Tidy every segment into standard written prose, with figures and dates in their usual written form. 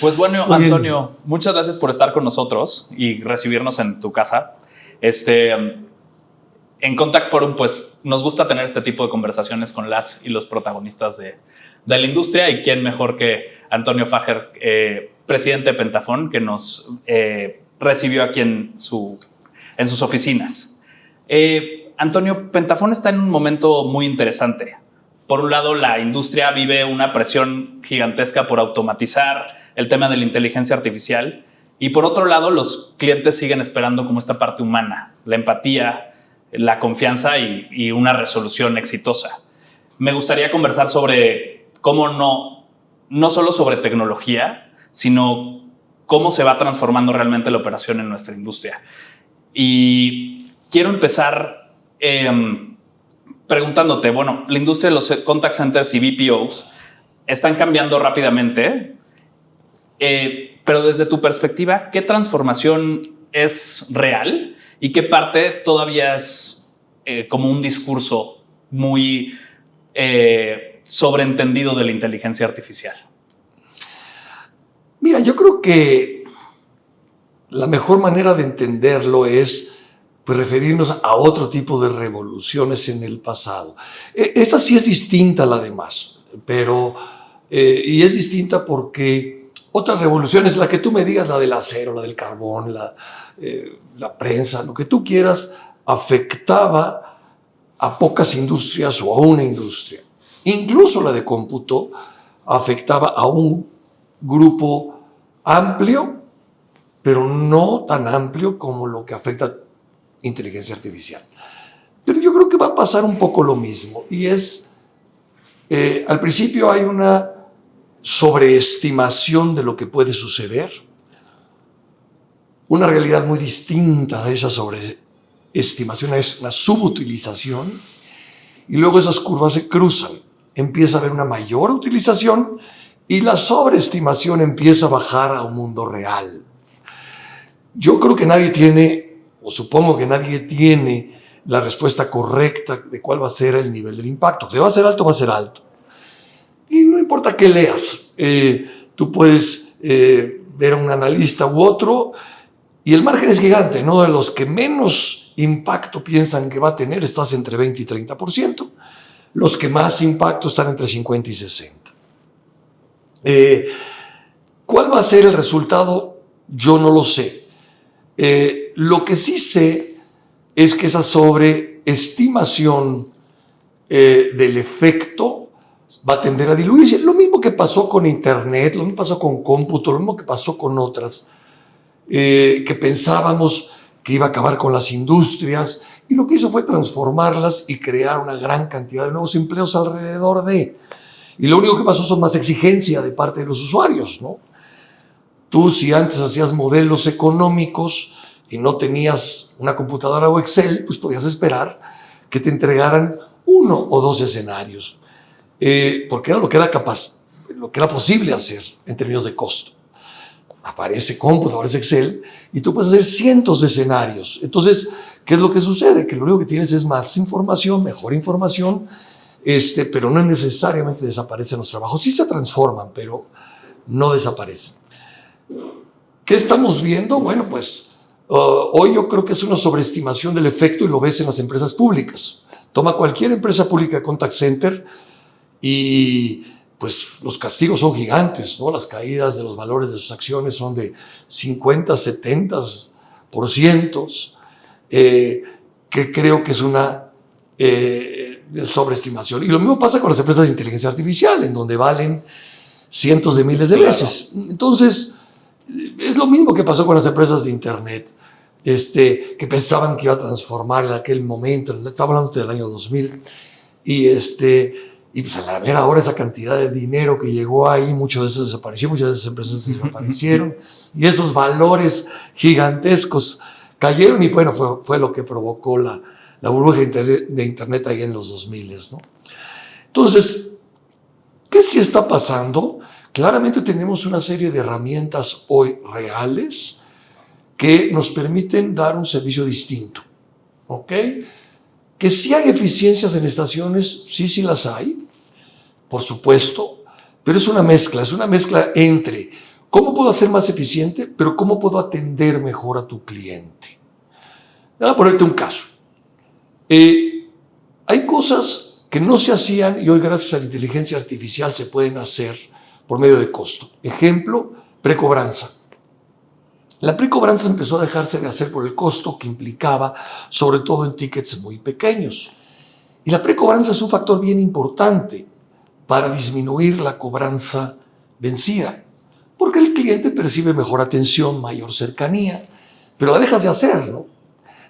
Pues bueno, Muy Antonio, bien. muchas gracias por estar con nosotros y recibirnos en tu casa. En Contact Forum, pues nos gusta tener este tipo de conversaciones con las y los protagonistas de la industria, y quién mejor que Antonio Fager, presidente de Pentafón, que nos recibió aquí en sus oficinas. Antonio, Pentafón está en un momento muy interesante. Por un lado, la industria vive una presión gigantesca por automatizar el tema de la inteligencia artificial, y por otro lado, los clientes siguen esperando como esta parte humana, la empatía, la confianza y una resolución exitosa. Me gustaría conversar sobre cómo no solo sobre tecnología, sino cómo se va transformando realmente la operación en nuestra industria. Y quiero empezar preguntándote, bueno, la industria de los contact centers y BPOs están cambiando rápidamente, pero desde tu perspectiva, ¿qué transformación es real y qué parte todavía es como un discurso muy sobreentendido de la inteligencia artificial? Mira, yo creo que la mejor manera de entenderlo es pues, referirnos a otro tipo de revoluciones en el pasado. Esta sí es distinta a la demás, pero y es distinta porque otras revoluciones, la que tú me digas, la del acero, la del carbón, la prensa, lo que tú quieras, afectaba a pocas industrias o a una industria. Incluso la de cómputo afectaba a un grupo amplio, pero no tan amplio como lo que afecta inteligencia artificial. Pero yo creo que va a pasar un poco lo mismo, y es, al principio hay una sobreestimación de lo que puede suceder, una realidad muy distinta de esa sobreestimación es una subutilización, y luego esas curvas se cruzan, empieza a haber una mayor utilización y la sobreestimación empieza a bajar a un mundo real. Yo creo que nadie tiene, o supongo que nadie tiene la respuesta correcta de cuál va a ser el nivel del impacto. Si va a ser alto, va a ser alto. Y no importa qué leas, tú puedes ver a un analista u otro, y el margen es gigante, ¿no? De los que menos impacto piensan que va a tener, estás entre 20 y 30%. Los que más impacto están entre 50 y 60. ¿Cuál va a ser el resultado? Yo no lo sé. Lo que sí sé es que esa sobreestimación del efecto va a tender a diluirse. Lo mismo que pasó con Internet, lo mismo que pasó con cómputo, lo mismo que pasó con otras, que pensábamos que iba a acabar con las industrias, y lo que hizo fue transformarlas y crear una gran cantidad de nuevos empleos alrededor de. Y lo único que pasó son más exigencia de parte de los usuarios, ¿no? Tú, si antes hacías modelos económicos y no tenías una computadora o Excel, pues podías esperar que te entregaran 1 o 2 escenarios, porque era lo que era posible hacer en términos de costo. Aparece cómputo, aparece Excel, y tú puedes hacer cientos de escenarios. Entonces, ¿qué es lo que sucede? Que lo único que tienes es más información, mejor información, pero no necesariamente desaparecen los trabajos. Sí se transforman, pero no desaparecen. ¿Qué estamos viendo? Bueno, pues hoy yo creo que es una sobreestimación del efecto, y lo ves en las empresas públicas. Toma cualquier empresa pública de contact center y pues los castigos son gigantes, ¿no? Las caídas de los valores de sus acciones son de 50, 70%, que creo que es una sobreestimación. Y lo mismo pasa con las empresas de inteligencia artificial, en donde valen cientos de miles de veces. Entonces, es lo mismo que pasó con las empresas de Internet, que pensaban que iba a transformar en aquel momento, estaba hablando del año 2000, y pues a la mera hora esa cantidad de dinero que llegó ahí, mucho de eso desapareció, muchas de esas empresas desaparecieron, y esos valores gigantescos cayeron, y bueno, fue lo que provocó la burbuja de Internet ahí en los 2000, ¿no? Entonces, ¿qué sí está pasando? Claramente tenemos una serie de herramientas hoy reales que nos permiten dar un servicio distinto, ¿ok? Que sí hay eficiencias en estaciones, sí las hay, por supuesto, pero es una mezcla entre ¿Cómo puedo ser más eficiente? Pero ¿cómo puedo atender mejor a tu cliente? Voy a ponerte un caso. Hay cosas que no se hacían y hoy gracias a la inteligencia artificial se pueden hacer por medio de costo. Ejemplo, precobranza. La precobranza empezó a dejarse de hacer por el costo que implicaba, sobre todo en tickets muy pequeños. Y la precobranza es un factor bien importante para disminuir la cobranza vencida, porque el cliente percibe mejor atención, mayor cercanía, pero la dejas de hacer, ¿no?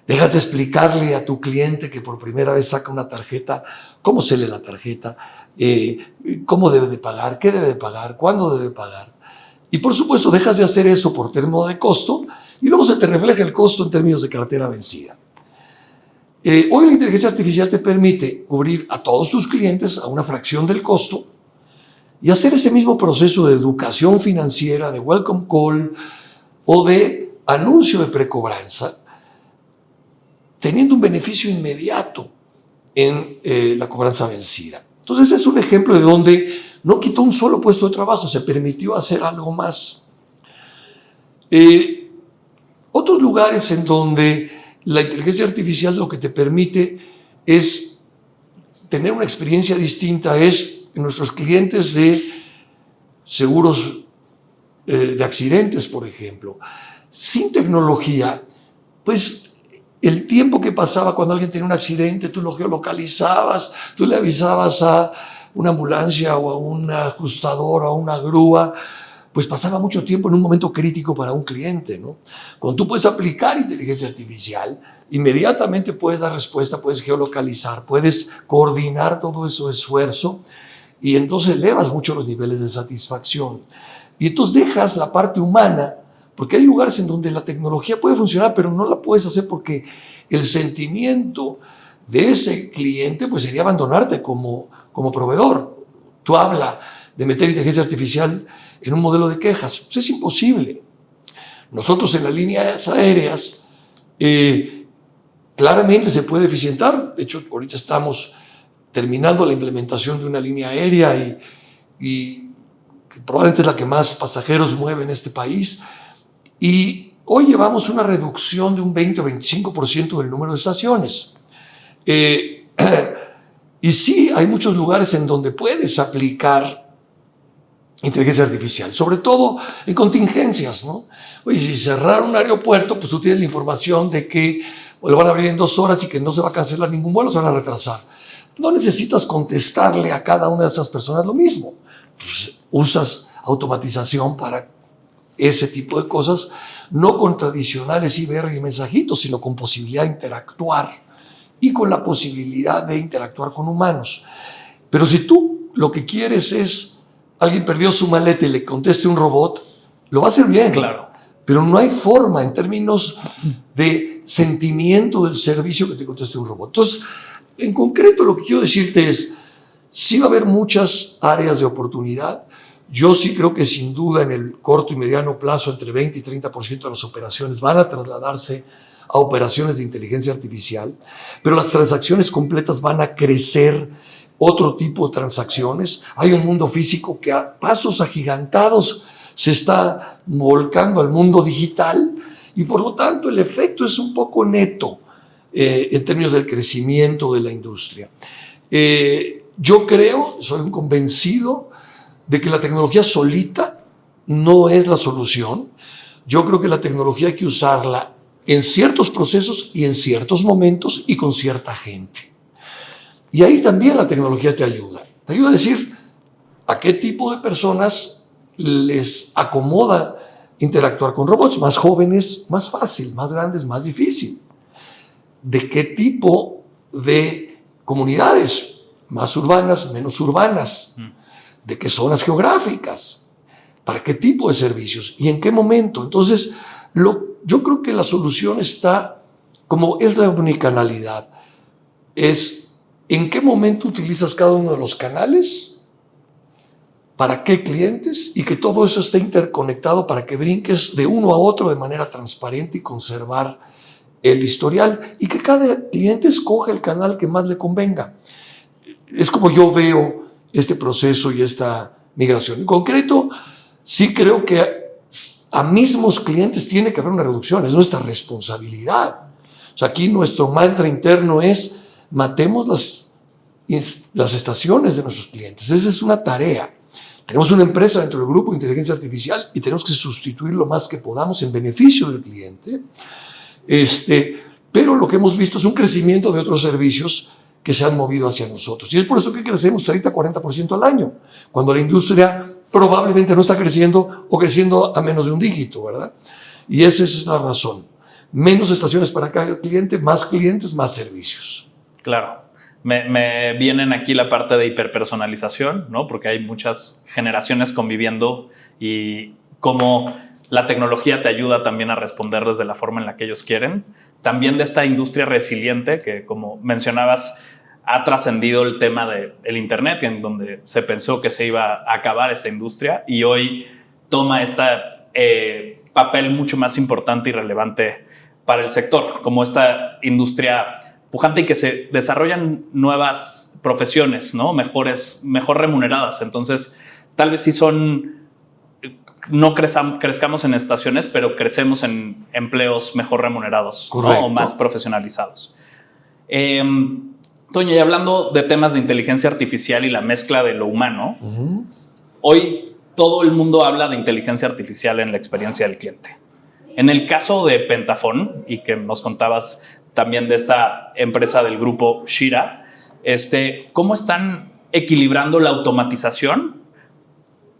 Dejas de explicarle a tu cliente que por primera vez saca una tarjeta, cómo se lee la tarjeta, cómo debe de pagar, qué debe de pagar, cuándo debe pagar. Y por supuesto dejas de hacer eso por término de costo y luego se te refleja el costo en términos de cartera vencida. Hoy la inteligencia artificial te permite cubrir a todos tus clientes a una fracción del costo y hacer ese mismo proceso de educación financiera, de welcome call o de anuncio de precobranza, teniendo un beneficio inmediato en la cobranza vencida. Entonces es un ejemplo de donde no quitó un solo puesto de trabajo, se permitió hacer algo más. Otros lugares en donde la inteligencia artificial lo que te permite es tener una experiencia distinta es en nuestros clientes de seguros de accidentes, por ejemplo. Sin tecnología, pues el tiempo que pasaba cuando alguien tenía un accidente, tú lo geolocalizabas, tú le avisabas a una ambulancia o a un ajustador o a una grúa, pues pasaba mucho tiempo en un momento crítico para un cliente, ¿no? Cuando tú puedes aplicar inteligencia artificial, inmediatamente puedes dar respuesta, puedes geolocalizar, puedes coordinar todo ese esfuerzo y entonces elevas mucho los niveles de satisfacción. Y entonces dejas la parte humana, porque hay lugares en donde la tecnología puede funcionar, pero no la puedes hacer porque el sentimiento de ese cliente pues sería abandonarte como proveedor. Tú hablas de meter inteligencia artificial en un modelo de quejas. Pues es imposible. Nosotros en las líneas aéreas claramente se puede eficientar. De hecho, ahorita estamos terminando la implementación de una línea aérea y que probablemente es la que más pasajeros mueve en este país. Y hoy llevamos una reducción de un 20 o 25% del número de estaciones. Y sí, hay muchos lugares en donde puedes aplicar inteligencia artificial, sobre todo en contingencias, ¿no? Oye, si cerraron un aeropuerto, pues tú tienes la información de que lo van a abrir en 2 horas y que no se va a cancelar ningún vuelo, se van a retrasar. No necesitas contestarle a cada una de esas personas lo mismo. Pues usas automatización para ese tipo de cosas, no con tradicionales IVR y mensajitos, sino con posibilidad de interactuar y con la posibilidad de interactuar con humanos. Pero si tú lo que quieres es alguien perdió su maleta y le conteste un robot, lo va a hacer bien. Claro. Pero no hay forma en términos de sentimiento del servicio que te conteste un robot. Entonces, en concreto, lo que quiero decirte es, sí va a haber muchas áreas de oportunidad. Yo sí creo que sin duda en el corto y mediano plazo entre 20 y 30% de las operaciones van a trasladarse a operaciones de inteligencia artificial, pero las transacciones completas van a crecer, otro tipo de transacciones. Hay un mundo físico que a pasos agigantados se está volcando al mundo digital y por lo tanto el efecto es un poco neto en términos del crecimiento de la industria. Yo creo, soy un convencido de que la tecnología solita no es la solución. Yo creo que la tecnología hay que usarla en ciertos procesos y en ciertos momentos y con cierta gente. Y ahí también la tecnología te ayuda. Te ayuda a decir a qué tipo de personas les acomoda interactuar con robots. Más jóvenes, más fácil, más grandes, más difícil. De qué tipo de comunidades, más urbanas, menos urbanas. De qué zonas geográficas, para qué tipo de servicios y en qué momento. Entonces, yo creo que la solución está, como es la omnicanalidad, es en qué momento utilizas cada uno de los canales, para qué clientes y que todo eso esté interconectado para que brinques de uno a otro de manera transparente y conservar el historial y que cada cliente escoja el canal que más le convenga. Es como yo veo este proceso y esta migración. En concreto, sí creo que a mismos clientes tiene que haber una reducción, es nuestra responsabilidad. O sea, aquí nuestro mantra interno es matemos las estaciones de nuestros clientes. Esa es una tarea. Tenemos una empresa dentro del grupo de inteligencia artificial y tenemos que sustituir lo más que podamos en beneficio del cliente. Pero lo que hemos visto es un crecimiento de otros servicios que se han movido hacia nosotros. Y es por eso que crecemos 30-40% al año, cuando la industria probablemente no está creciendo o creciendo a menos de un dígito, ¿verdad? Y esa es la razón. Menos estaciones para cada cliente, más clientes, más servicios. Claro. Me vienen aquí la parte de hiperpersonalización, ¿no? Porque hay muchas generaciones conviviendo y cómo la tecnología te ayuda también a responderles de la forma en la que ellos quieren. También de esta industria resiliente que, como mencionabas, ha trascendido el tema del Internet, en donde se pensó que se iba a acabar esta industria y hoy toma este papel mucho más importante y relevante para el sector, como esta industria pujante y que se desarrollan nuevas profesiones, ¿no? Mejor remuneradas. Entonces, tal vez sí no crezcamos en estaciones, pero crecemos en empleos mejor remunerados, ¿no? O más profesionalizados. Toño, y hablando de temas de inteligencia artificial y la mezcla de lo humano, hoy todo el mundo habla de inteligencia artificial en la experiencia del cliente. En el caso de Pentafón, y que nos contabas también de esta empresa del grupo Shira, ¿cómo están equilibrando la automatización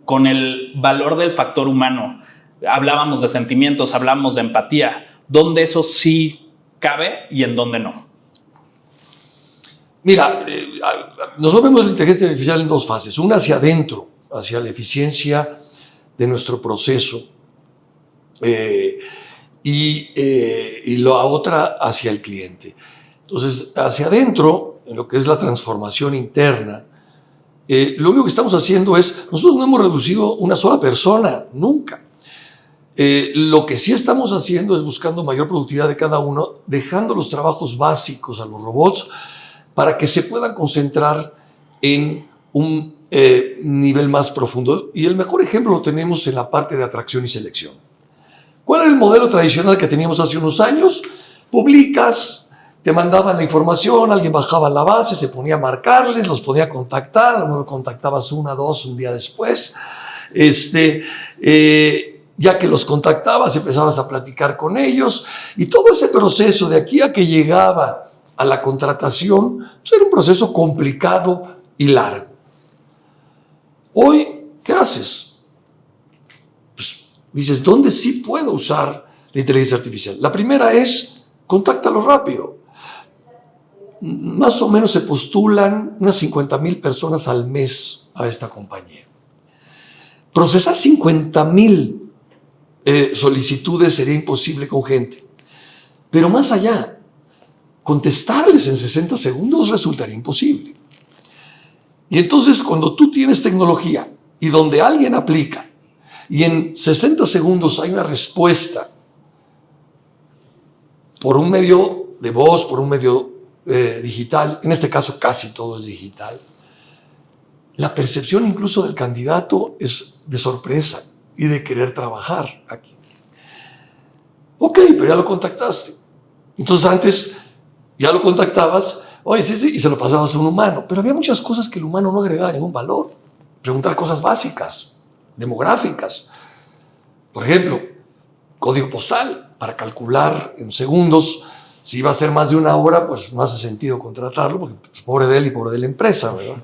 con el valor del factor humano? Hablábamos de sentimientos, hablábamos de empatía. ¿Dónde eso sí cabe y en dónde no? Mira, nosotros vemos la inteligencia artificial en dos fases. Una hacia adentro, hacia la eficiencia de nuestro proceso, y la otra hacia el cliente. Entonces, hacia adentro, en lo que es la transformación interna, lo único que estamos haciendo es, nosotros no hemos reducido una sola persona, nunca. Lo que sí estamos haciendo es buscando mayor productividad de cada uno, dejando los trabajos básicos a los robots para que se puedan concentrar en un nivel más profundo. Y el mejor ejemplo lo tenemos en la parte de atracción y selección. ¿Cuál era el modelo tradicional que teníamos hace unos años? Publicas, te mandaban la información, alguien bajaba la base, se ponía a marcarles, los podía contactar, a lo mejor contactabas una, dos, un día después. Ya que los contactabas, empezabas a platicar con ellos y todo ese proceso de aquí a que llegaba a la contratación, pues era un proceso complicado y largo. Hoy, ¿qué haces? Dices, ¿dónde sí puedo usar la inteligencia artificial? La primera es, contáctalo rápido. Más o menos se postulan unas 50,000 personas al mes a esta compañía. Procesar 50,000 solicitudes sería imposible con gente. Pero más allá, contestarles en 60 segundos resultaría imposible. Y entonces, cuando tú tienes tecnología y donde alguien aplica, y en 60 segundos hay una respuesta por un medio de voz, por un medio digital, en este caso casi todo es digital, la percepción incluso del candidato es de sorpresa y de querer trabajar aquí. Ok, pero ya lo contactaste. Entonces antes ya lo contactabas, oye, sí, y se lo pasabas a un humano, pero había muchas cosas que el humano no agregaba ningún valor. Preguntar cosas básicas, demográficas. Por ejemplo, código postal, para calcular en segundos. Si va a ser más de una hora, pues no hace sentido contratarlo, porque pues, pobre de él y pobre de la empresa, ¿verdad?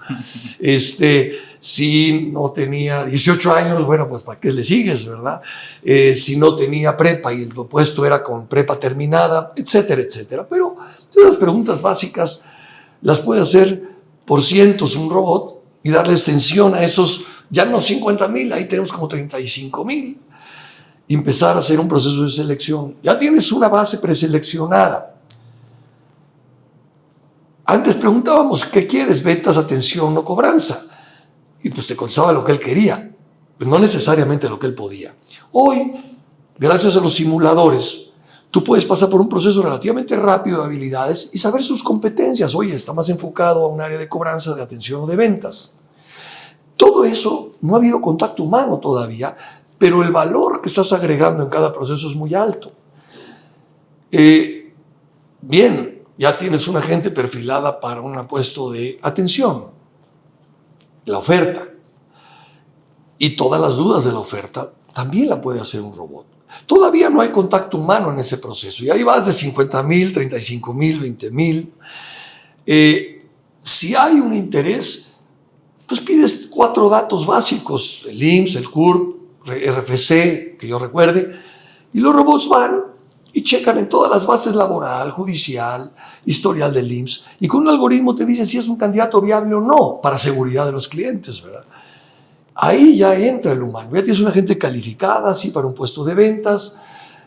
Si no tenía 18 años, bueno, pues ¿para qué le sigues, verdad? Si no tenía prepa y el puesto era con prepa terminada, etcétera, etcétera. Pero esas preguntas básicas las puede hacer por cientos un robot y darle extensión a esos, ya no 50,000, ahí tenemos como 35,000. Y empezar a hacer un proceso de selección. Ya tienes una base preseleccionada. Antes preguntábamos, ¿qué quieres? Ventas, atención o cobranza. Y pues te contestaba lo que él quería, pero no necesariamente lo que él podía. Hoy, gracias a los simuladores, tú puedes pasar por un proceso relativamente rápido de habilidades y saber sus competencias. Oye, está más enfocado a un área de cobranza, de atención o de ventas. Todo eso, no ha habido contacto humano todavía, pero el valor que estás agregando en cada proceso es muy alto. Bien, ya tienes una gente perfilada para un puesto de atención, la oferta, y todas las dudas de la oferta también la puede hacer un robot. Todavía no hay contacto humano en ese proceso, y ahí vas de 50,000, 35,000, 20,000. Si hay un interés, pues pides 4 datos básicos, el IMSS, el CURP, RFC, que yo recuerde, y los robots van y checan en todas las bases laboral, judicial, historial del IMSS, y con un algoritmo te dicen si es un candidato viable o no, para seguridad de los clientes, ¿verdad? Ahí ya entra el humano, ya tienes una gente calificada, así para un puesto de ventas.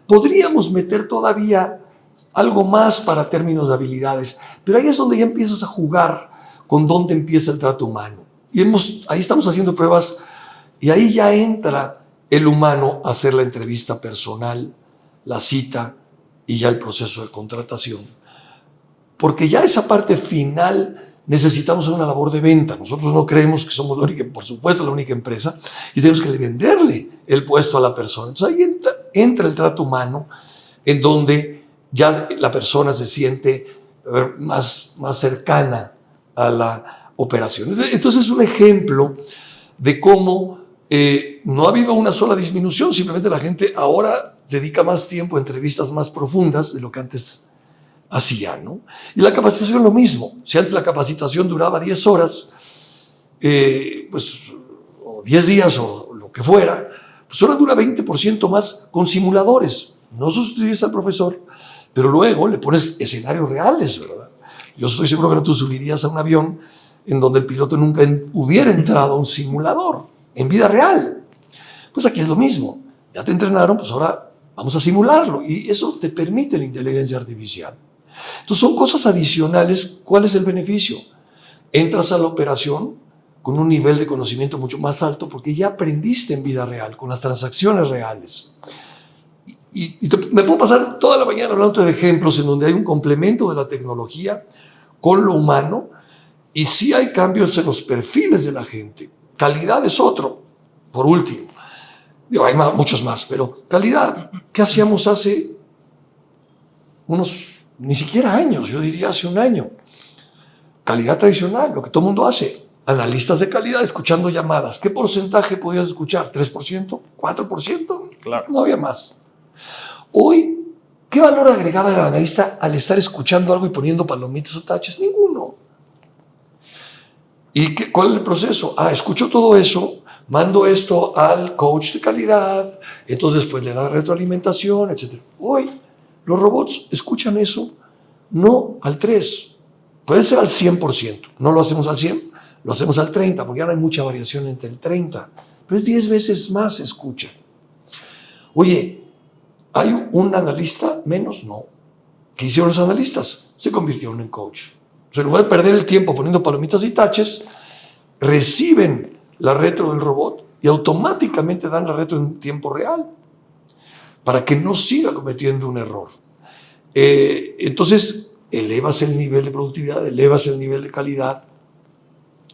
Podríamos meter todavía algo más para términos de habilidades, pero ahí es donde ya empiezas a jugar con dónde empieza el trato humano. Y ahí estamos haciendo pruebas y ahí ya entra el humano a hacer la entrevista personal, la cita y ya el proceso de contratación. Porque ya esa parte final necesitamos una labor de venta. Nosotros no creemos que somos la única, por supuesto, la única empresa, y tenemos que venderle el puesto a la persona. Entonces ahí entra el trato humano, en donde ya la persona se siente más cercana a la operación. Entonces es un ejemplo de cómo no ha habido una sola disminución, simplemente la gente ahora dedica más tiempo a entrevistas más profundas de lo que antes hacía, ¿no? Y la capacitación es lo mismo. Si antes la capacitación duraba 10 horas, pues, o 10 días o lo que fuera, pues ahora dura 20% más con simuladores. No sustituyes al profesor, pero luego le pones escenarios reales, ¿verdad? Yo estoy seguro que no tú subirías a un avión en donde el piloto nunca hubiera entrado a un simulador, en vida real. Pues aquí es lo mismo. Ya te entrenaron, pues ahora vamos a simularlo. Y eso te permite la inteligencia artificial. Entonces son cosas adicionales. ¿Cuál es el beneficio? Entras a la operación con un nivel de conocimiento mucho más alto porque ya aprendiste en vida real, con las transacciones reales. Me puedo pasar toda la mañana hablando de ejemplos en donde hay un complemento de la tecnología con lo humano y sí hay cambios en los perfiles de la gente. Calidad es otro, por último. Hay muchos más, pero calidad. ¿Qué hacíamos hace unos, ni siquiera años, yo diría hace un año? Calidad tradicional, lo que todo el mundo hace. Analistas de calidad escuchando llamadas. ¿Qué porcentaje podías escuchar? ¿3%? ¿4%? Claro. No había más. Hoy, ¿qué valor agregaba el analista al estar escuchando algo y poniendo palomitas o taches? Ninguno. ¿Y cuál es el proceso? Escucho todo eso, mando esto al coach de calidad, entonces después le da retroalimentación, etc. Hoy, los robots escuchan eso no al 3%, puede ser al 100%. No lo hacemos al 100%, lo hacemos al 30%, porque ya no hay mucha variación entre el 30%, pero es 10 veces más escucha. Oye, ¿hay un analista menos? No. ¿Qué hicieron los analistas? Se convirtieron en coach. O sea, en lugar de perder el tiempo poniendo palomitas y taches, reciben la retro del robot y automáticamente dan la retro en tiempo real para que no siga cometiendo un error. Entonces, elevas el nivel de productividad, elevas el nivel de calidad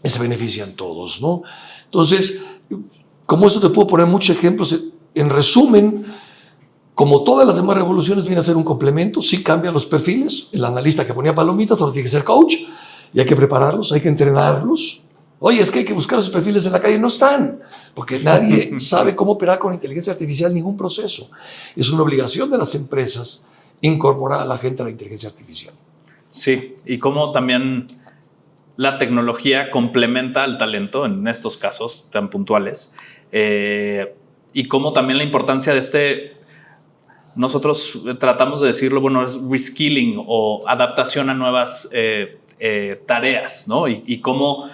y se benefician todos, ¿no? Entonces, como eso te puedo poner muchos ejemplos. En resumen, como todas las demás revoluciones, viene a ser un complemento. Sí cambian los perfiles. El analista que ponía palomitas ahora tiene que ser coach y hay que prepararlos, hay que entrenarlos. Oye, es que hay que buscar esos perfiles en la calle. No están, porque nadie sabe cómo operar con inteligencia artificial ningún proceso. Es una obligación de las empresas incorporar a la gente a la inteligencia artificial. Sí, y cómo también la tecnología complementa al talento en estos casos tan puntuales. Y cómo también la importancia de nosotros tratamos de decirlo, bueno, es reskilling o adaptación a nuevas tareas, ¿no? Y cómo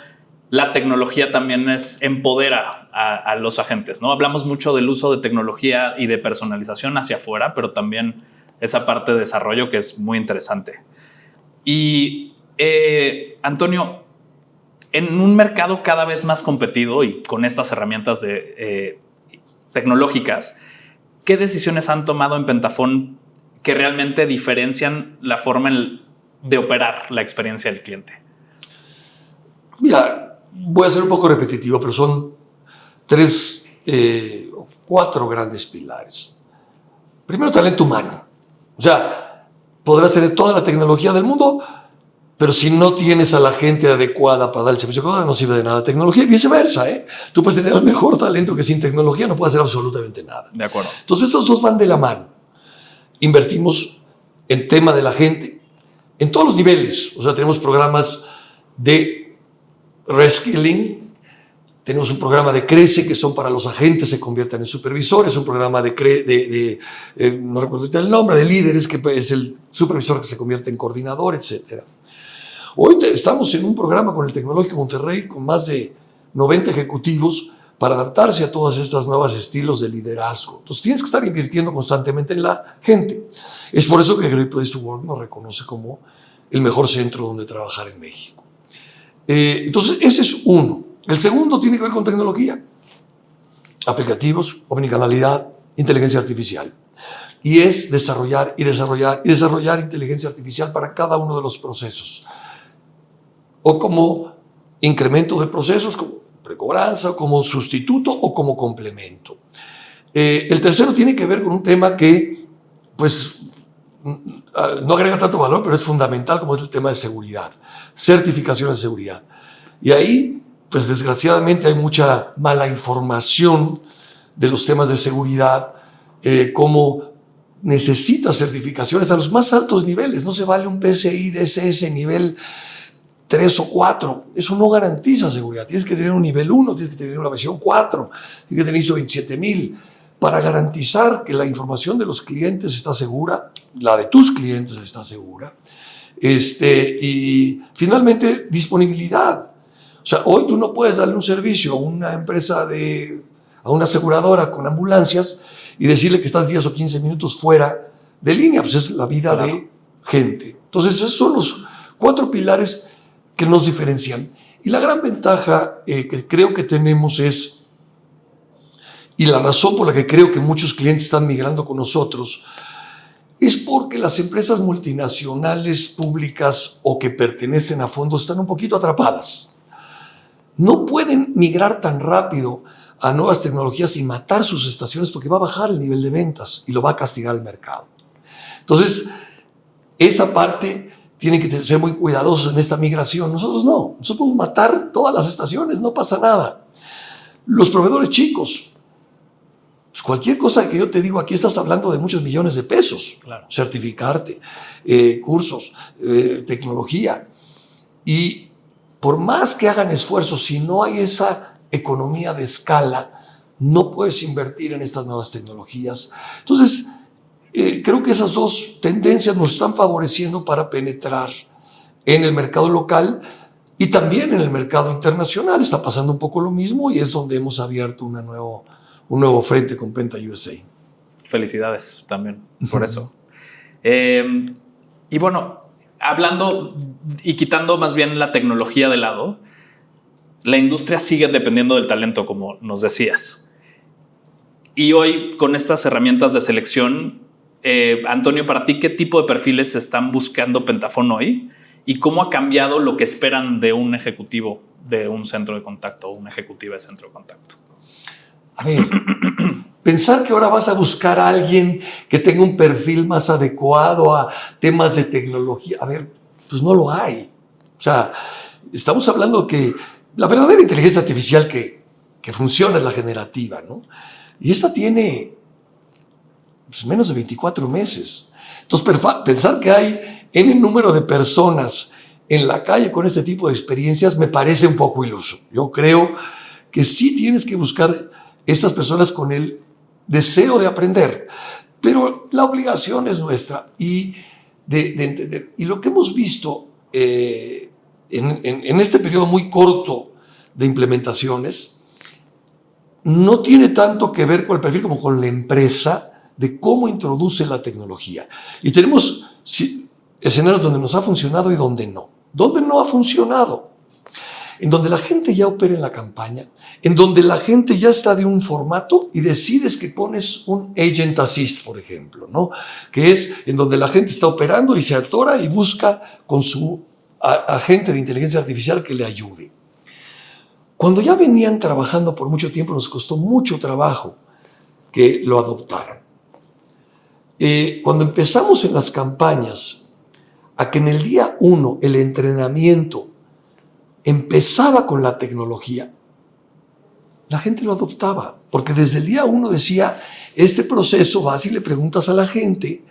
la tecnología también empodera a los agentes, ¿no? Hablamos mucho del uso de tecnología y de personalización hacia afuera, pero también esa parte de desarrollo que es muy interesante. Y Antonio, en un mercado cada vez más competido y con estas herramientas tecnológicas, ¿qué decisiones han tomado en Pentafón que realmente diferencian la forma de operar la experiencia del cliente? Mira, voy a ser un poco repetitivo, pero son 3 4 grandes pilares. Primero, talento humano. O sea, podrás tener toda la tecnología del mundo, pero si no tienes a la gente adecuada para dar el servicio, no sirve de nada la tecnología, y viceversa. Tú puedes tener el mejor talento que sin tecnología no puedes hacer absolutamente nada. De acuerdo. Entonces, estos dos van de la mano. Invertimos en tema de la gente, en todos los niveles. O sea, tenemos programas de reskilling, tenemos un programa de Crece, que son para los agentes se conviertan en supervisores, un programa no recuerdo ahorita el nombre, de líderes, que es el supervisor que se convierte en coordinador, etc. Hoy estamos en un programa con el Tecnológico Monterrey con más de 90 ejecutivos para adaptarse a todos estos nuevos estilos de liderazgo. Entonces tienes que estar invirtiendo constantemente en la gente. Es por eso que Great Place to Work nos reconoce como el mejor centro donde trabajar en México. Entonces ese es uno. El segundo tiene que ver con tecnología, aplicativos, omnicanalidad, inteligencia artificial. Y es desarrollar inteligencia artificial para cada uno de los procesos. O como incremento de procesos, como precobranza, como sustituto o como complemento. El tercero tiene que ver con un tema que, pues, no agrega tanto valor, pero es fundamental, como es el tema de seguridad, certificaciones de seguridad. Y ahí, pues desgraciadamente hay mucha mala información de los temas de seguridad, cómo necesitas certificaciones a los más altos niveles. No se vale un PCI DSS nivel 3 o 4. Eso no garantiza seguridad. Tienes que tener un nivel 1, tienes que tener una versión 4, tienes que tener ISO 27000 para garantizar que la información de los clientes está segura, la de tus clientes está segura. Y finalmente, disponibilidad. O sea, hoy tú no puedes darle un servicio a una empresa, a una aseguradora con ambulancias y decirle que estás 10 o 15 minutos fuera de línea. Pues es la vida de gente. Entonces, esos son los 4 pilares que nos diferencian. Y la gran ventaja que creo que tenemos y la razón por la que creo que muchos clientes están migrando con nosotros, es porque las empresas multinacionales públicas o que pertenecen a fondos están un poquito atrapadas. No pueden migrar tan rápido a nuevas tecnologías sin matar sus estaciones, porque va a bajar el nivel de ventas y lo va a castigar el mercado. Entonces, esa parte tiene que ser muy cuidadosos en esta migración. Nosotros no, nosotros podemos matar todas las estaciones, no pasa nada. Los proveedores chicos, pues cualquier cosa que yo te digo aquí, estás hablando de muchos millones de pesos. Claro. Certificarte, cursos, tecnología. Y por más que hagan esfuerzos, si no hay esa economía de escala, no puedes invertir en estas nuevas tecnologías. Entonces, creo que esas dos tendencias nos están favoreciendo para penetrar en el mercado local y también en el mercado internacional. Está pasando un poco lo mismo y es donde hemos abierto un nuevo frente con Penta USA. Felicidades también por eso. Y bueno, hablando y quitando más bien la tecnología de lado, la industria sigue dependiendo del talento, como nos decías. Y hoy, con estas herramientas de selección, Antonio, para ti, ¿qué tipo de perfiles están buscando Pentafón hoy? ¿Y cómo ha cambiado lo que esperan de un ejecutivo de un centro de contacto o una ejecutiva de centro de contacto? A ver, pensar que ahora vas a buscar a alguien que tenga un perfil más adecuado a temas de tecnología, a ver, pues no lo hay. O sea, estamos hablando que la verdadera inteligencia artificial que funciona es la generativa, ¿no? Y esta tiene pues, menos de 24 meses. Entonces, pensar que hay N número de personas en la calle con este tipo de experiencias me parece un poco iluso. Yo creo que sí tienes que buscar estas personas con el deseo de aprender, pero la obligación es nuestra y de entender. Y lo que hemos visto en este periodo muy corto de implementaciones no tiene tanto que ver con el perfil como con la empresa de cómo introduce la tecnología. Y tenemos escenarios donde nos ha funcionado y donde no. ¿Dónde no ha funcionado? En donde la gente ya opera en la campaña, en donde la gente ya está de un formato y decides que pones un agent assist, por ejemplo, ¿no? Que es en donde la gente está operando y se atora y busca con su agente de inteligencia artificial que le ayude. Cuando ya venían trabajando por mucho tiempo, nos costó mucho trabajo que lo adoptaran. Cuando empezamos en las campañas, a que en el día 1 el entrenamiento empezaba con la tecnología, la gente lo adoptaba, porque desde el día 1 decía, este proceso vas y le preguntas a la gente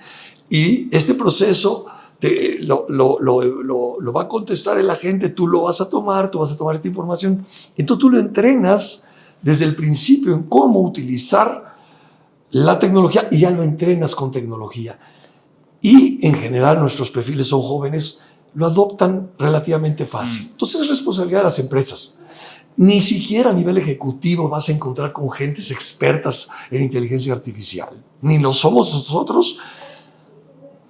y este proceso lo va a contestar el agente, tú vas a tomar esta información. Entonces tú lo entrenas desde el principio en cómo utilizar la tecnología y ya lo entrenas con tecnología. Y en general nuestros perfiles son jóvenes, lo adoptan relativamente fácil. Entonces es responsabilidad de las empresas. Ni siquiera a nivel ejecutivo vas a encontrar con gentes expertas en inteligencia artificial. Ni lo somos nosotros,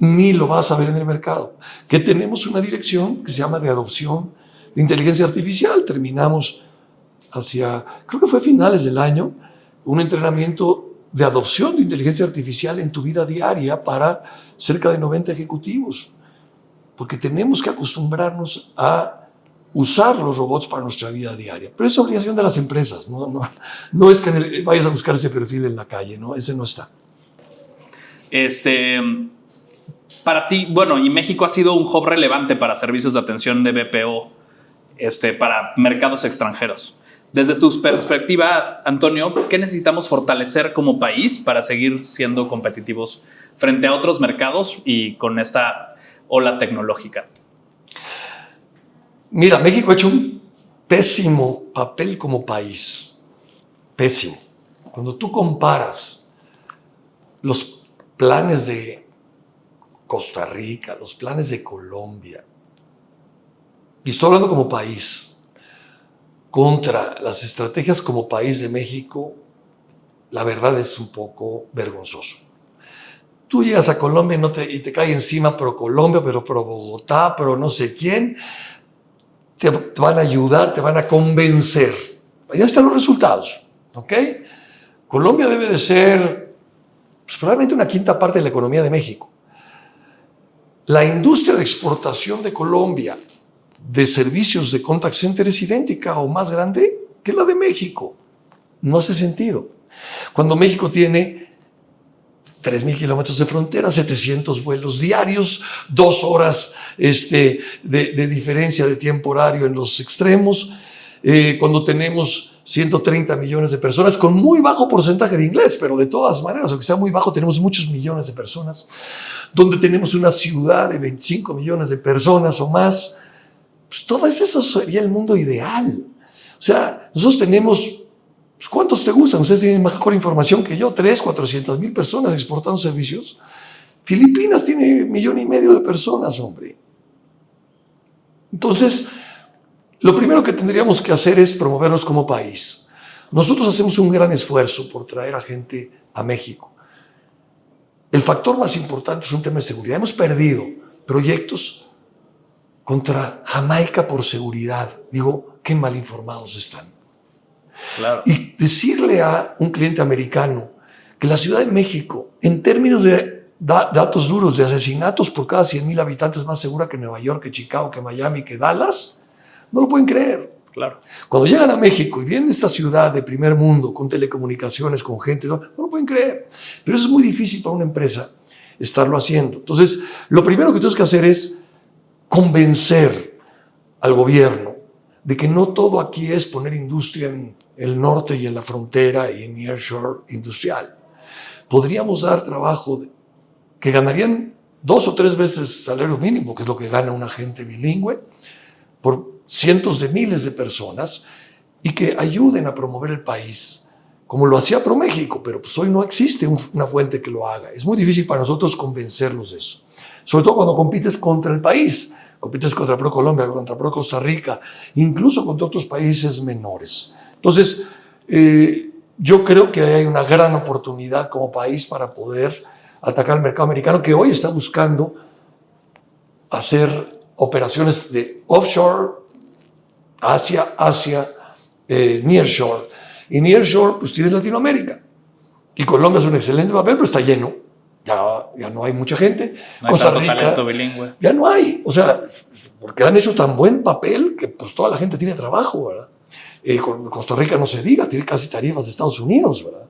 ni lo vas a ver en el mercado. Que tenemos una dirección que se llama de adopción de inteligencia artificial. Terminamos creo que fue finales del año, un entrenamiento de adopción de inteligencia artificial en tu vida diaria para cerca de 90 ejecutivos. Porque tenemos que acostumbrarnos a usar los robots para nuestra vida diaria. Pero es obligación de las empresas. No es que vayas a buscar ese perfil en la calle, ¿no? Ese no está. Para ti, bueno, y México ha sido un hub relevante para servicios de atención de BPO para mercados extranjeros. Desde tu perspectiva, Antonio, ¿qué necesitamos fortalecer como país para seguir siendo competitivos frente a otros mercados y con esta ola tecnológica? Mira, México ha hecho un pésimo papel como país. Pésimo. Cuando tú comparas los planes de Costa Rica, los planes de Colombia, y estoy hablando como país, contra las estrategias como país de México, la verdad es un poco vergonzoso. Tú llegas a Colombia y te cae encima pro Colombia, pero pro Bogotá, pro no sé quién. Te van a ayudar, te van a convencer. Ya están los resultados, ¿ok? Colombia debe de ser probablemente una quinta parte de la economía de México. La industria de exportación de Colombia de servicios de contact center es idéntica o más grande que la de México. No hace sentido. Cuando México tiene 3,000 kilómetros de frontera, 700 vuelos diarios, 2 horas de diferencia de tiempo horario en los extremos, cuando tenemos 130 millones de personas con muy bajo porcentaje de inglés, pero de todas maneras, aunque sea muy bajo, tenemos muchos millones de personas, donde tenemos una ciudad de 25 millones de personas o más, pues todo eso sería el mundo ideal. O sea, nosotros tenemos, pues ¿cuántos te gustan? Ustedes tienen mejor información que yo, 400,000 personas exportando servicios. Filipinas tiene 1,5 millones de personas, hombre. Entonces, lo primero que tendríamos que hacer es promovernos como país. Nosotros hacemos un gran esfuerzo por traer a gente a México. El factor más importante es un tema de seguridad. Hemos perdido proyectos contra Jamaica por seguridad. Digo, qué mal informados están. Claro. Y decirle a un cliente americano que la Ciudad de México, en términos de datos duros de asesinatos por cada 100,000 habitantes, es más segura que Nueva York, que Chicago, que Miami, que Dallas, no lo pueden creer. Claro. Cuando llegan a México y vienen a esta ciudad de primer mundo, con telecomunicaciones, con gente, no lo pueden creer. Pero eso es muy difícil para una empresa estarlo haciendo. Entonces, lo primero que tienes que hacer es convencer al gobierno de que no todo aquí es poner industria en el norte y en la frontera y en nearshore industrial. Podríamos dar trabajo que ganarían 2 o 3 veces el salario mínimo, que es lo que gana un agente bilingüe, por cientos de miles de personas, y que ayuden a promover el país, como lo hacía ProMéxico, pero pues hoy no existe una fuente que lo haga. Es muy difícil para nosotros convencerlos de eso. Sobre todo cuando compites contra el país, compites contra ProColombia, contra ProCosta Rica, incluso contra otros países menores. Entonces, yo creo que hay una gran oportunidad como país para poder atacar el mercado americano, que hoy está buscando hacer operaciones de offshore, Asia, nearshore. Y nearshore, pues tienes Latinoamérica. Y Colombia es un excelente papel, pero está lleno. Ya no hay mucha gente. No hay Costa tanto Rica, talento bilingüe. ya no hay. O sea, porque han hecho tan buen papel que pues toda la gente tiene trabajo, ¿verdad? Costa Rica no se diga, tiene casi tarifas de Estados Unidos, ¿verdad?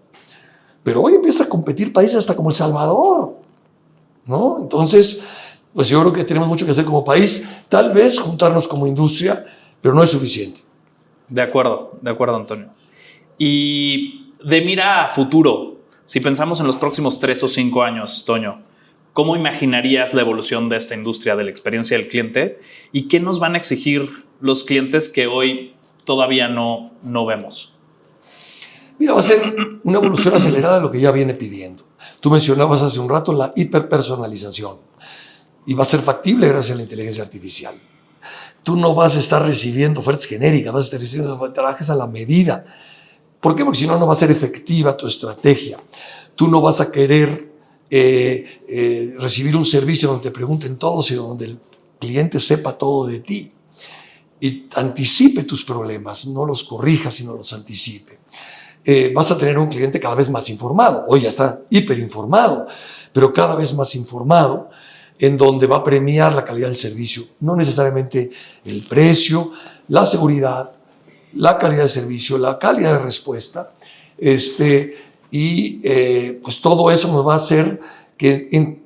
Pero hoy empieza a competir países hasta como El Salvador, ¿no? Entonces, pues yo creo que tenemos mucho que hacer como país, tal vez juntarnos como industria, pero no es suficiente. De acuerdo, Antonio. Y de mira a futuro, si pensamos en los próximos 3 o 5 años, Toño, ¿cómo imaginarías la evolución de esta industria, de la experiencia del cliente? ¿Y qué nos van a exigir los clientes que hoy todavía no vemos? Mira, va a ser una evolución acelerada de lo que ya viene pidiendo. Tú mencionabas hace un rato la hiperpersonalización y va a ser factible gracias a la inteligencia artificial. Tú no vas a estar recibiendo ofertas genéricas, vas a estar recibiendo trabajes a la medida. ¿Por qué? Porque si no, no va a ser efectiva tu estrategia. Tú no vas a querer recibir un servicio donde te pregunten todo, sino donde el cliente sepa todo de ti y anticipe tus problemas, no los corrija, sino los anticipe. Vas a tener un cliente cada vez más informado. Hoy ya está hiperinformado, pero cada vez más informado, en donde va a premiar la calidad del servicio, no necesariamente el precio, la seguridad, la calidad de servicio, la calidad de respuesta, pues todo eso nos va a hacer que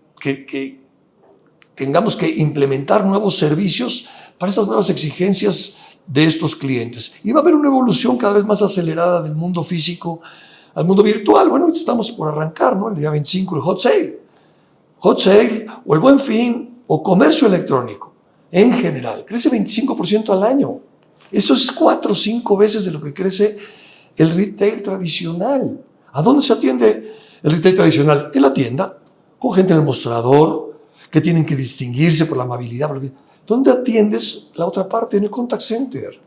tengamos que implementar nuevos servicios para esas nuevas exigencias de estos clientes. Y va a haber una evolución cada vez más acelerada del mundo físico al mundo virtual. Bueno, estamos por arrancar, ¿no? El día 25, el Hot Sale, o el Buen Fin, o comercio electrónico, en general, crece 25% al año. Eso es 4 o 5 veces de lo que crece el retail tradicional. ¿A dónde se atiende el retail tradicional? En la tienda, con gente en el mostrador, que tienen que distinguirse por la amabilidad. ¿Dónde atiendes la otra parte? En el contact center.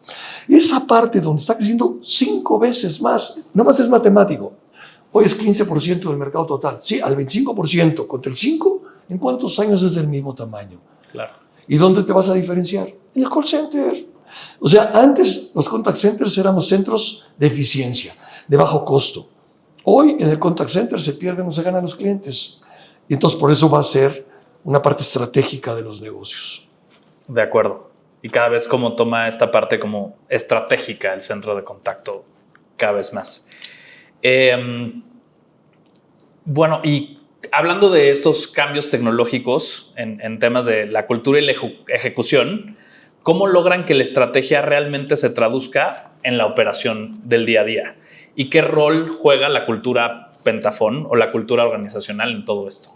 Esa parte donde está creciendo 5 veces más, nada más es matemático. Hoy es 15% del mercado total. Sí, al 25% contra el 5%, ¿en cuántos años es del mismo tamaño? Claro. ¿Y dónde te vas a diferenciar? En el call center. O sea, antes los contact centers éramos centros de eficiencia, de bajo costo. Hoy en el contact center se pierden o se ganan los clientes. Y entonces por eso va a ser una parte estratégica de los negocios. De acuerdo. Y cada vez como toma esta parte como estratégica el centro de contacto cada vez más. Bueno, y hablando de estos cambios tecnológicos en temas de la cultura y la ejecución, ¿cómo logran que la estrategia realmente se traduzca en la operación del día a día? ¿Y qué rol juega la cultura Pentafón o la cultura organizacional en todo esto?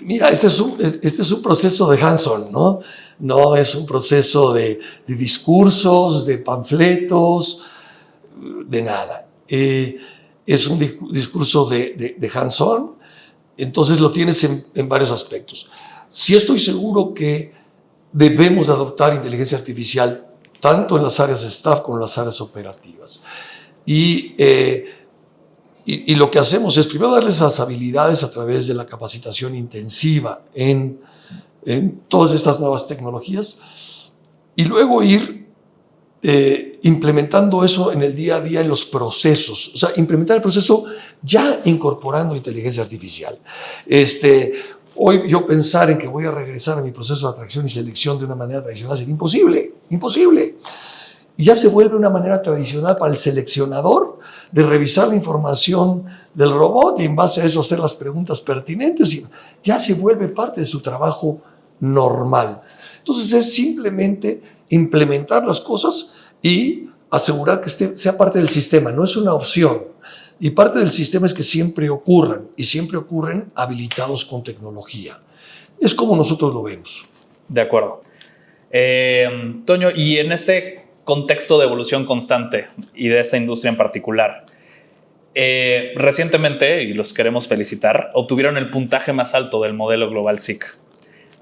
Mira, este es un proceso de hands-on, ¿no? No es un proceso de discursos, de panfletos, de nada. Es un discurso de hands-on, entonces lo tienes en varios aspectos. Sí estoy seguro que debemos adoptar inteligencia artificial tanto en las áreas de staff como en las áreas operativas. Y lo que hacemos es primero darles esas habilidades a través de la capacitación intensiva en todas estas nuevas tecnologías y luego ir implementando eso en el día a día en los procesos, o sea, implementar el proceso ya incorporando inteligencia artificial. Hoy yo pensar en que voy a regresar a mi proceso de atracción y selección de una manera tradicional sería imposible. Y ya se vuelve una manera tradicional para el seleccionador de revisar la información del robot y en base a eso hacer las preguntas pertinentes y ya se vuelve parte de su trabajo normal. Entonces es simplemente implementar las cosas y asegurar que sea parte del sistema, no es una opción. Y parte del sistema es que siempre ocurran y siempre ocurren habilitados con tecnología. Es como nosotros lo vemos. De acuerdo. Toño, y en este contexto de evolución constante y de esta industria en particular, recientemente, y los queremos felicitar, obtuvieron el puntaje más alto del modelo Global SIC.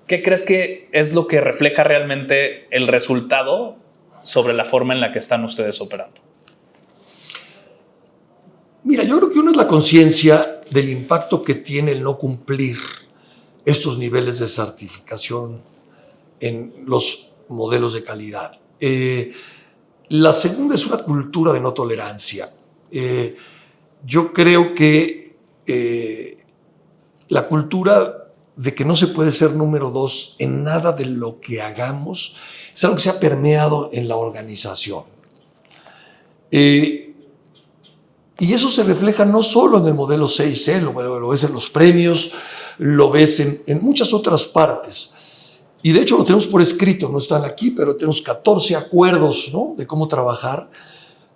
¿Qué crees que es lo que refleja realmente el resultado sobre la forma en la que están ustedes operando? Mira, yo creo que uno es la conciencia del impacto que tiene el no cumplir estos niveles de certificación en los modelos de calidad. La segunda es una cultura de no tolerancia. Yo creo que la cultura de que no se puede ser número 2 en nada de lo que hagamos es algo que se ha permeado en la organización. Y eso se refleja no solo en el modelo 6C, lo ves en los premios, lo ves en muchas otras partes. Y de hecho lo tenemos por escrito, no están aquí, pero tenemos 14 acuerdos, ¿no?, de cómo trabajar.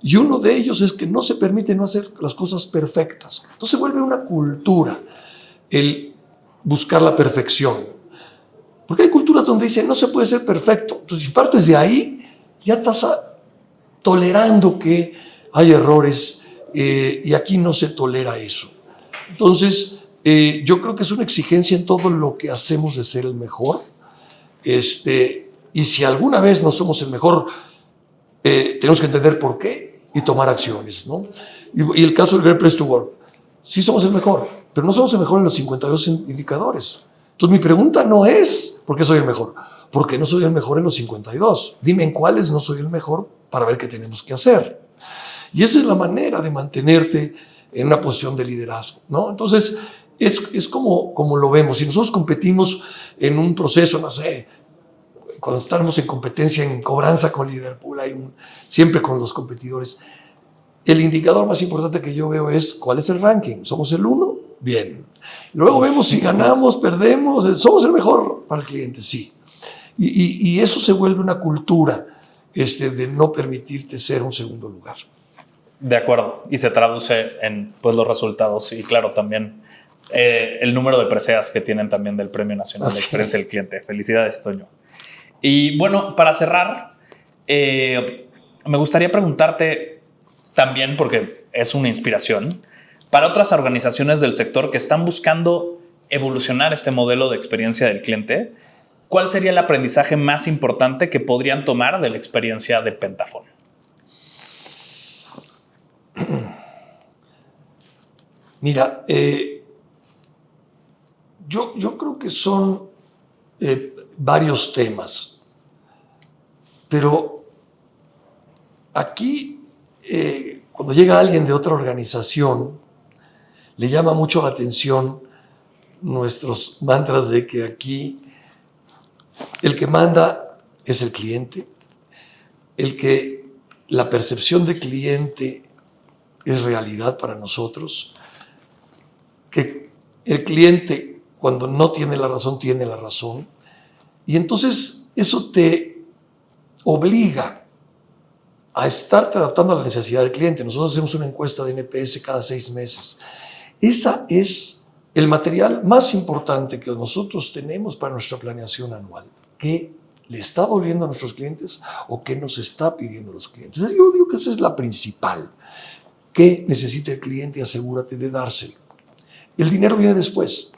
Y uno de ellos es que no se permite no hacer las cosas perfectas. Entonces se vuelve una cultura el buscar la perfección. Porque hay culturas donde dicen no se puede ser perfecto. Entonces si partes de ahí, ya estás tolerando que hay errores, y aquí no se tolera eso. Entonces yo creo que es una exigencia en todo lo que hacemos de ser el mejor. Y si alguna vez no somos el mejor, tenemos que entender por qué y tomar acciones, ¿no? Y el caso del Great Place to Work, sí somos el mejor, pero no somos el mejor en los 52 indicadores. Entonces mi pregunta no es ¿por qué soy el mejor? ¿Por qué no soy el mejor en los 52? Dime en cuáles no soy el mejor para ver qué tenemos que hacer. Y esa es la manera de mantenerte en una posición de liderazgo, ¿no? Entonces es como lo vemos. Si nosotros competimos en un proceso, no sé, cuando estamos en competencia, en cobranza con Liverpool, siempre con los competidores, el indicador más importante que yo veo es ¿cuál es el ranking? ¿Somos el 1? Bien. Luego vemos si ganamos, perdemos, ¿somos el mejor para el cliente? Sí. Y eso se vuelve una cultura de no permitirte ser un segundo lugar. De acuerdo. Y se traduce en pues, los resultados y claro, también el número de preseas que tienen también del Premio Nacional de Experiencia del Cliente. Felicidades, Toño. Y bueno, para cerrar, me gustaría preguntarte también, porque es una inspiración, para otras organizaciones del sector que están buscando evolucionar este modelo de experiencia del cliente, ¿cuál sería el aprendizaje más importante que podrían tomar de la experiencia de Pentafón? Mira, yo creo que son varios temas, pero aquí cuando llega alguien de otra organización le llama mucho la atención nuestros mantras de que aquí el que manda es el cliente, la percepción de cliente es realidad para nosotros, que el cliente cuando no tiene la razón, tiene la razón. Y entonces eso te obliga a estarte adaptando a la necesidad del cliente. Nosotros hacemos una encuesta de NPS cada 6 meses. Esa es el material más importante que nosotros tenemos para nuestra planeación anual. ¿Qué le está doliendo a nuestros clientes o qué nos está pidiendo los clientes? Yo digo que esa es la principal. ¿Qué necesita el cliente? Y asegúrate de dárselo. El dinero viene después.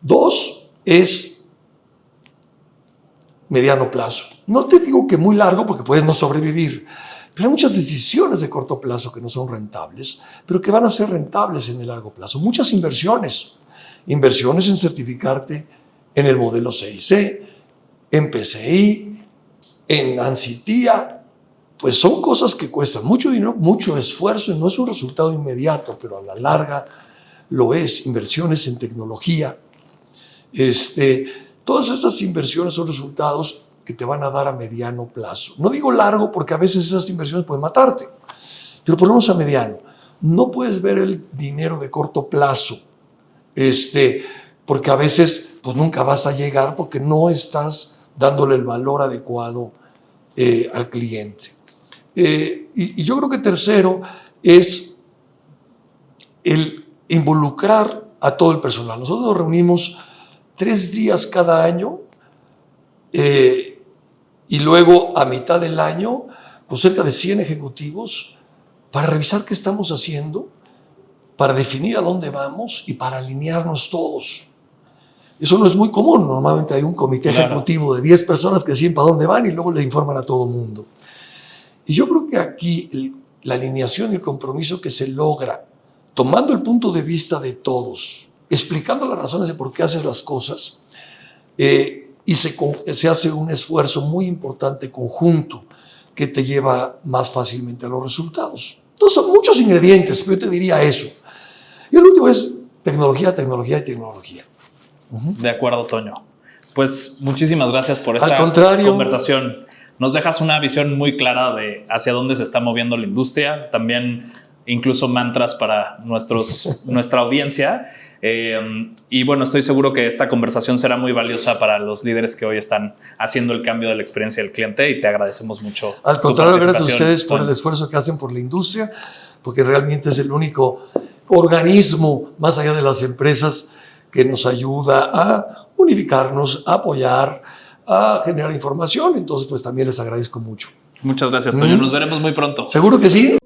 2 es mediano plazo. No te digo que muy largo porque puedes no sobrevivir, pero hay muchas decisiones de corto plazo que no son rentables, pero que van a ser rentables en el largo plazo. Muchas inversiones en certificarte en el modelo 6C, en PCI, en ANSI-TIA, pues son cosas que cuestan mucho dinero, mucho esfuerzo, y no es un resultado inmediato, pero a la larga lo es. Inversiones en tecnología. Todas esas inversiones son resultados que te van a dar a mediano plazo. No digo largo porque a veces esas inversiones pueden matarte, pero por lo menos a mediano. No puedes ver el dinero de corto plazo, porque a veces pues nunca vas a llegar porque no estás dándole el valor adecuado al cliente. Y yo creo que tercero es el involucrar a todo el personal. Nosotros nos reunimos 3 días cada año y luego a mitad del año con cerca de 100 ejecutivos para revisar qué estamos haciendo, para definir a dónde vamos y para alinearnos todos. Eso no es muy común. Normalmente hay un comité ejecutivo de 10 personas que deciden para dónde van y luego le informan a todo el mundo. Y yo creo que aquí la alineación y el compromiso que se logra, tomando el punto de vista de todos, explicando las razones de por qué haces las cosas, y se hace un esfuerzo muy importante conjunto que te lleva más fácilmente a los resultados. Entonces son muchos ingredientes, pero yo te diría eso. Y el último es tecnología, tecnología y tecnología. De acuerdo, Toño. Pues muchísimas gracias por esta conversación. Nos dejas una visión muy clara de hacia dónde se está moviendo la industria. También incluso mantras para nuestra audiencia. Y bueno, estoy seguro que esta conversación será muy valiosa para los líderes que hoy están haciendo el cambio de la experiencia del cliente y te agradecemos mucho. Al contrario, gracias a ustedes por el esfuerzo que hacen por la industria, porque realmente es el único organismo, más allá de las empresas, que nos ayuda a unificarnos, a apoyar, a generar información. Entonces, pues también les agradezco mucho. Muchas gracias, Toño. Nos veremos muy pronto. Seguro que sí.